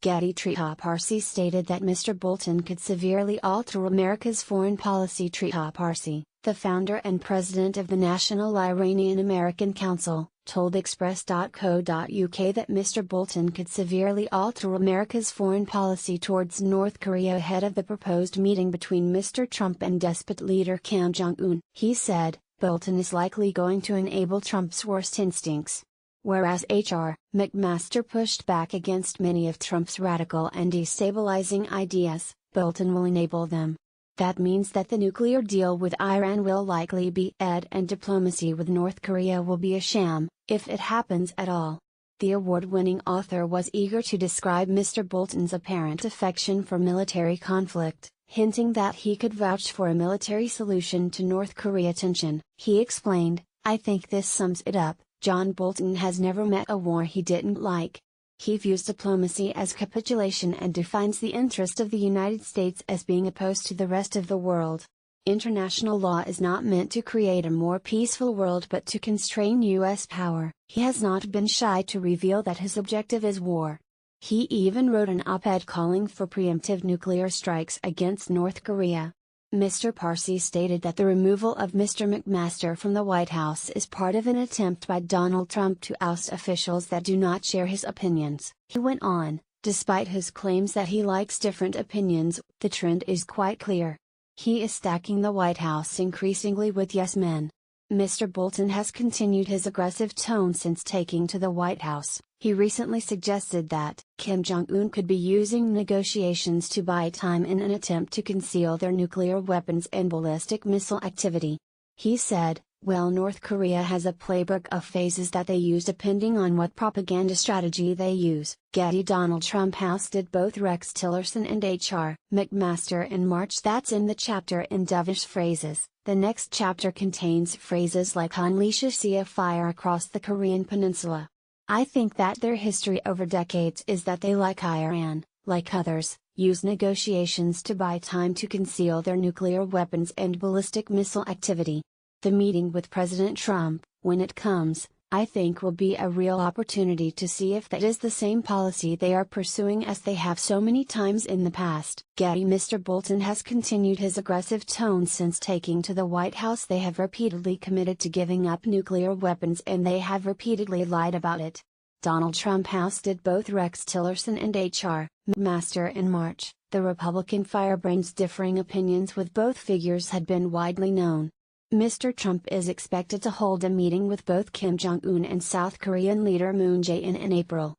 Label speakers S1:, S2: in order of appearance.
S1: Getty Parsi stated that Mr. Bolton could severely alter America's foreign policy. Parsi, the founder and president of the National Iranian American Council, told Express.co.uk that Mr. Bolton could severely alter America's foreign policy towards North Korea ahead of the proposed meeting between Mr. Trump and despot leader Kim Jong-un. He said, Bolton is likely going to enable Trump's worst instincts. Whereas H.R. McMaster pushed back against many of Trump's radical and destabilizing ideas, Bolton will enable them. That means that the nuclear deal with Iran will likely be dead and diplomacy with North Korea will be a sham, if it happens at all. The award-winning author was eager to describe Mr. Bolton's apparent affection for military conflict, hinting that he could vouch for a military solution to North Korea tension. He explained, "I think this sums it up. John Bolton has never met a war he didn't like. He views diplomacy as capitulation and defines the interest of the United States as being opposed to the rest of the world. International law is not meant to create a more peaceful world but to constrain U.S. power." He has not been shy to reveal that his objective is war. He even wrote an op-ed calling for preemptive nuclear strikes against North Korea. Mr. Parsi stated that the removal of Mr. McMaster from the White House is part of an attempt by Donald Trump to oust officials that do not share his opinions. He went on, "Despite his claims that he likes different opinions, the trend is quite clear. He is stacking the White House increasingly with yes men." Mr. Bolton has continued his aggressive tone since taking to the White House. He recently suggested that Kim Jong-un could be using negotiations to buy time in an attempt to conceal their nuclear weapons and ballistic missile activity. He said, "Well, North Korea has a playbook of phases that they use depending on what propaganda strategy they use." Getty. Donald Trump ousted both Rex Tillerson and H.R. McMaster in March. That's in the chapter in dovish phrases. The next chapter contains phrases like unleash a sea of fire across the Korean peninsula. I think that their history over decades is that they, like Iran, like others, use negotiations to buy time to conceal their nuclear weapons and ballistic missile activity. The meeting with President Trump, when it comes, I think will be a real opportunity to see if that is the same policy they are pursuing as they have so many times in the past. Getty. Mr. Bolton has continued his aggressive tone since taking to the White House. They have repeatedly committed to giving up nuclear weapons and they have repeatedly lied about it. Donald Trump ousted both Rex Tillerson and H.R. McMaster in March. The Republican firebrand's differing opinions with both figures had been widely known. Mr. Trump is expected to hold a meeting with both Kim Jong-un and South Korean leader Moon Jae-in April.